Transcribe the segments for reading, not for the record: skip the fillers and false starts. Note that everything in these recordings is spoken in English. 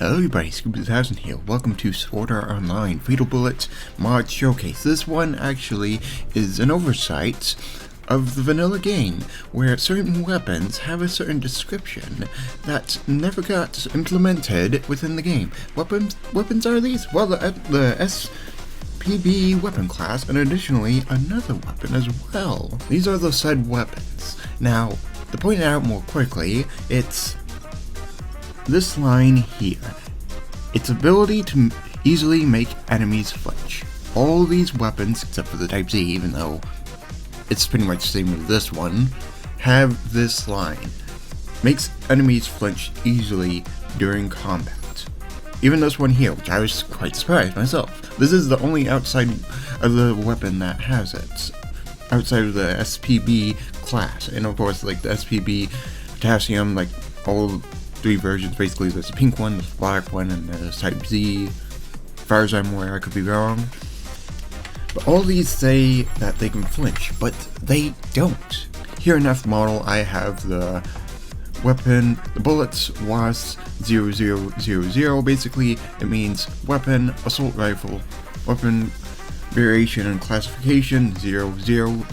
Hello everybody, SPB 1000 here. Welcome to Sword Art Online Fatal Bullets Mod Showcase. This one actually is an oversight of the vanilla game, where certain weapons have a certain description that never got implemented within the game. Weapons are these? Well, the SPB weapon class, and additionally another weapon as well. These are the said weapons. Now, to point it out more quickly, it's this line here. Its ability to easily make enemies flinch. All these weapons, except for the Type Z, even though it's pretty much the same with this one, have this line. Makes enemies flinch easily during combat. Even this one here, which I was quite surprised myself. This is the only outside of the weapon that has it. Outside of the SPB class. And of course, like the SPB Praseodymium, like all three versions, basically. There's a pink one, there's a black one, and there's Type Z. As far as I'm aware, I could be wrong. But all these say that they can flinch, but they don't. Here in FModel, I have the weapon, the bullets WAS 0000. Basically, it means weapon, assault rifle, weapon variation and classification 00.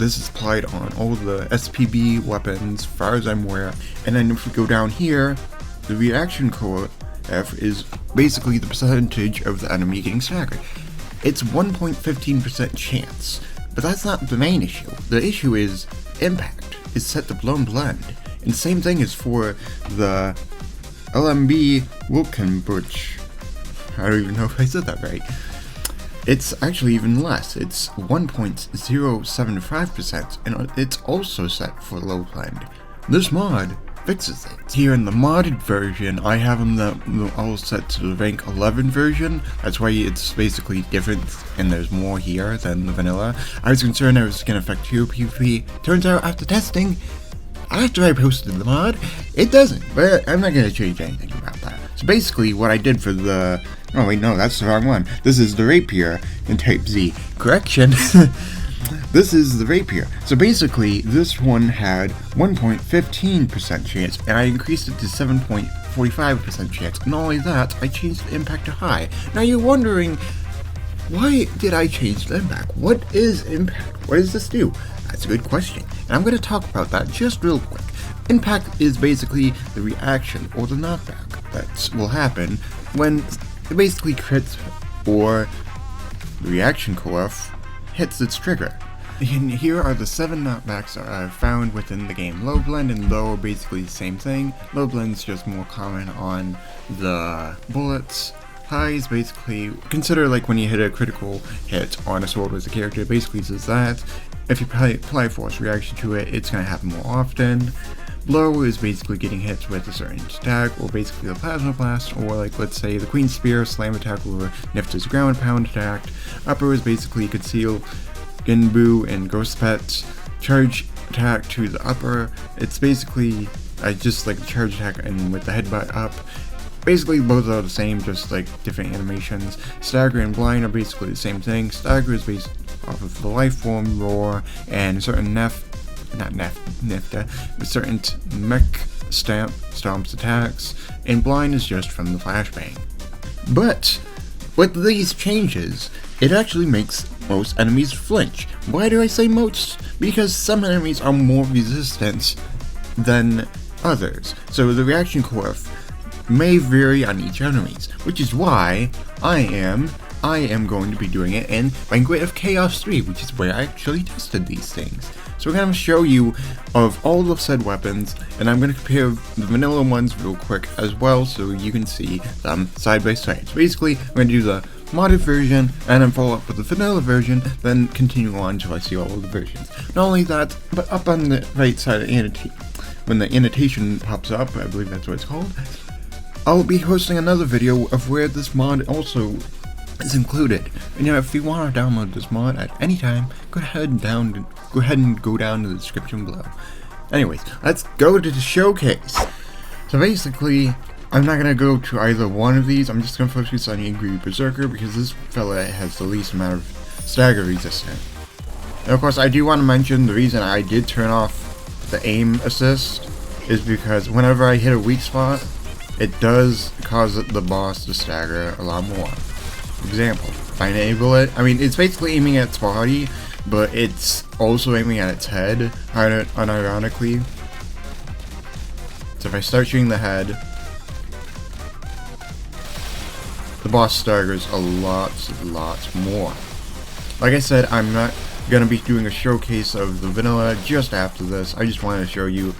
This is applied on all the SPB weapons, as far as I'm aware. And then if we go down here, the reaction core F is basically the percentage of the enemy getting staggered. It's 1.15% chance, but that's not the main issue. The issue is impact is set to blown blend, and the same thing is for the LMB Wolkenbruch. I don't even know if I said that right. It's actually even less. It's 1.075%, and it's also set for low blend. This mod fixes it. Here in the modded version, I have them all set to the rank 11 version. That's why it's basically different, and there's more here than the vanilla. I was concerned it was going to affect hero PvP. Turns out, after testing, after I posted the mod, it doesn't. But I'm not going to change anything about that. So basically, what I did for the... Oh wait, no, that's the wrong one. This is the Rapier in Type Z. Correction. This is the Rapier. So basically, this one had 1.15% chance, and I increased it to 7.45% chance. And not only that, I changed the impact to high. Now you're wondering, why did I change the impact? What is impact? What does this do? That's a good question, and I'm going to talk about that just real quick. Impact is basically the reaction, or the knockback, that will happen when it basically crits, or the reaction core hits its trigger. And here are the 7 knockbacks that I've found within the game. Low blend and low are basically the same thing. Low blend is just more common on the bullets. High is basically, consider like when you hit a critical hit on a sword with a character, it basically says that. If you apply force reaction to it, it's going to happen more often. Low is basically getting hit with a certain attack, or basically the plasma blast, or like let's say the Queen Spear, slam attack, or Nifta's ground pound attack. Upper is basically conceal, Ginbu, and Ghost Pet. Charge attack to the upper. It's basically just like the charge attack and with the headbutt up. Basically both are the same, just like different animations. Stagger and blind are basically the same thing. Stagger is based off of the life form, roar, and certain Nifta, certain mech stomps attacks, and blind is just from the flashbang. But with these changes, it actually makes most enemies flinch. Why do I say most? Because some enemies are more resistant than others, so the reaction curve may vary on each enemies, which is why I am going to be doing it in Banquet of Chaos 3, which is where I actually tested these things. So we're going to show you of all the said weapons, and I'm going to compare the vanilla ones real quick as well, so you can see them side by side. So basically, I'm going to do the modded version, and then follow up with the vanilla version, then continue on until I see all of the versions. Not only that, but up on the right side of the annotation, when the annotation pops up, I believe that's what it's called, I'll be posting another video of where this mod also is included. And if you want to download this mod at any time, go ahead and go down to the description below. Anyways, let's go to the showcase. So basically, I'm not gonna go to either one of these. I'm just gonna focus on Angry Berserker because this fella has the least amount of stagger resistance. And of course, I do want to mention the reason I did turn off the aim assist is because whenever I hit a weak spot, it does cause the boss to stagger a lot more. Example, if I enable it, I mean, it's basically aiming at its body, but it's also aiming at its head, unironically. So if I start shooting the head, the boss staggers a lot more. Like I said, I'm not gonna be doing a showcase of the vanilla just after this. I just wanted to show you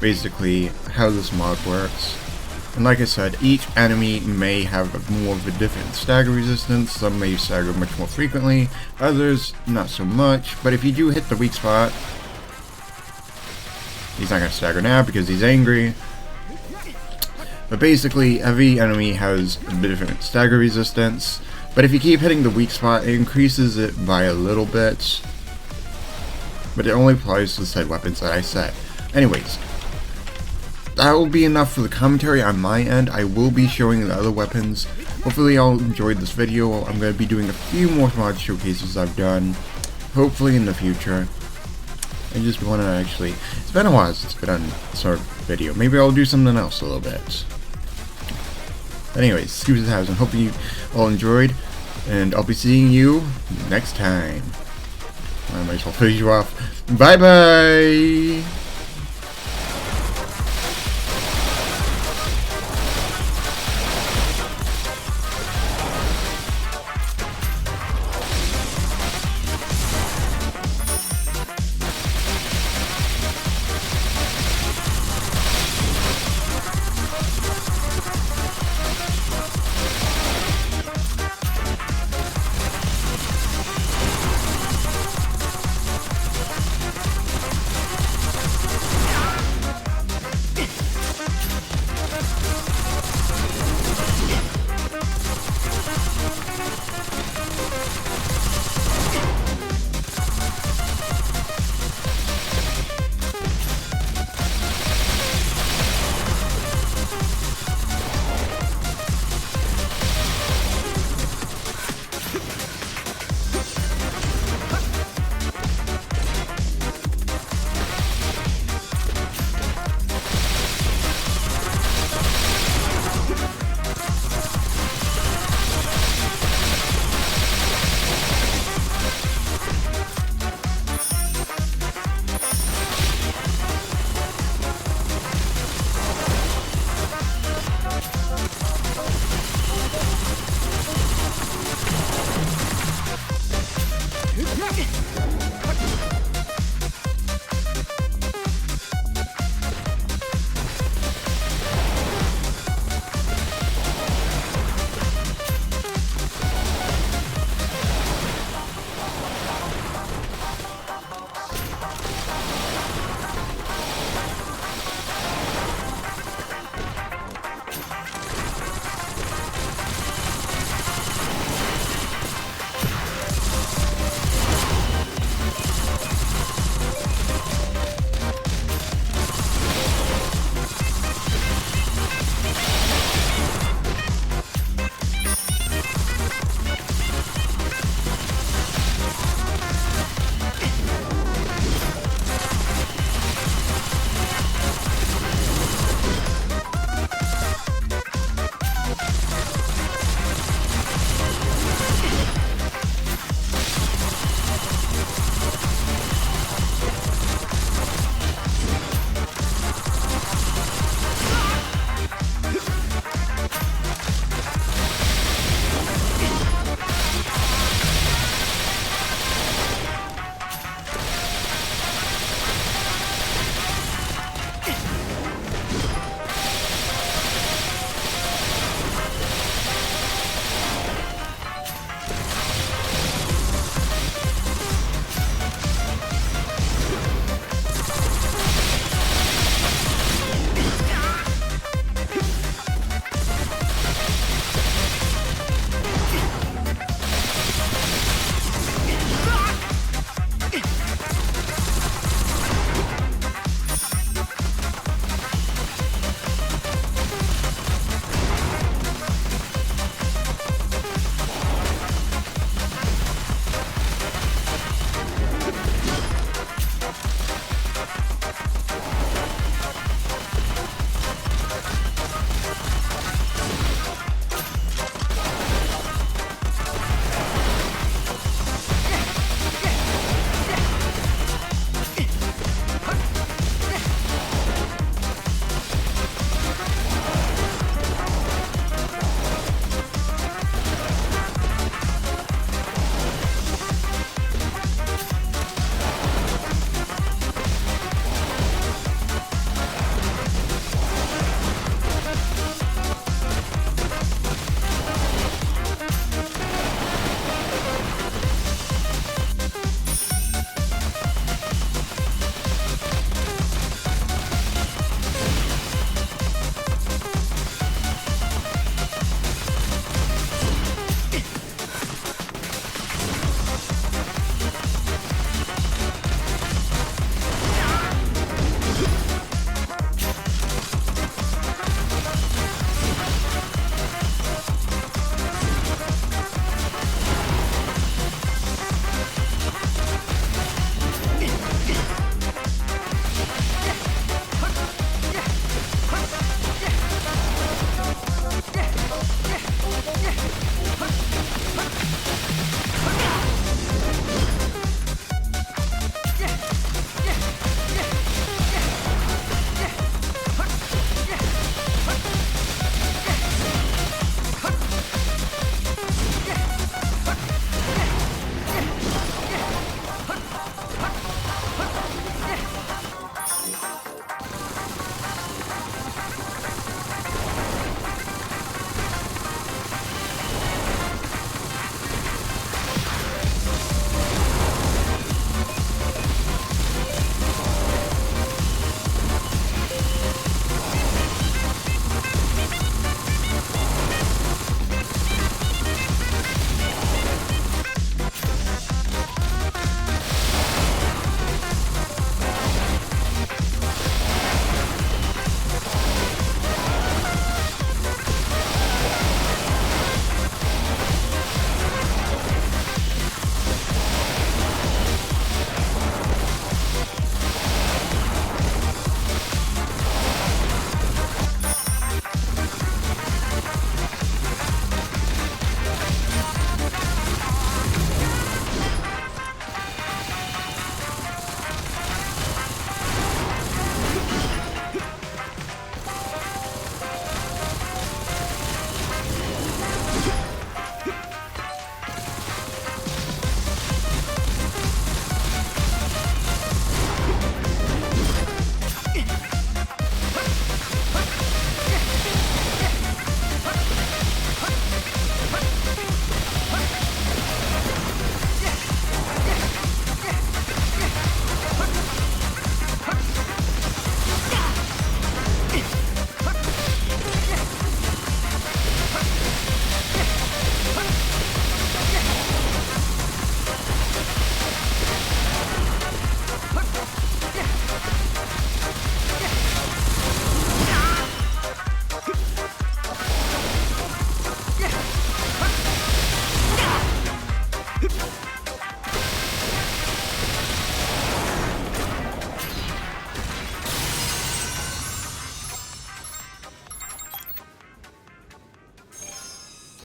basically how this mod works. And like I said, each enemy may have more of a different stagger resistance. Some may stagger much more frequently, others not so much. But if you do hit the weak spot, he's not gonna stagger now because he's angry. But basically, every enemy has a different stagger resistance. But if you keep hitting the weak spot, it increases it by a little bit. But it only applies to the said weapons that I said. Anyways, that will be enough for the commentary on my end. I will be showing the other weapons. Hopefully y'all enjoyed this video. I'm going to be doing a few more mod showcases I've done, hopefully in the future. I just want to actually, it's been a while since I've done a sort of video. Maybe I'll do something else a little bit. Anyways, Scoops Housing. Hope you all enjoyed, and I'll be seeing you next time. I might as well finish you off. Bye bye!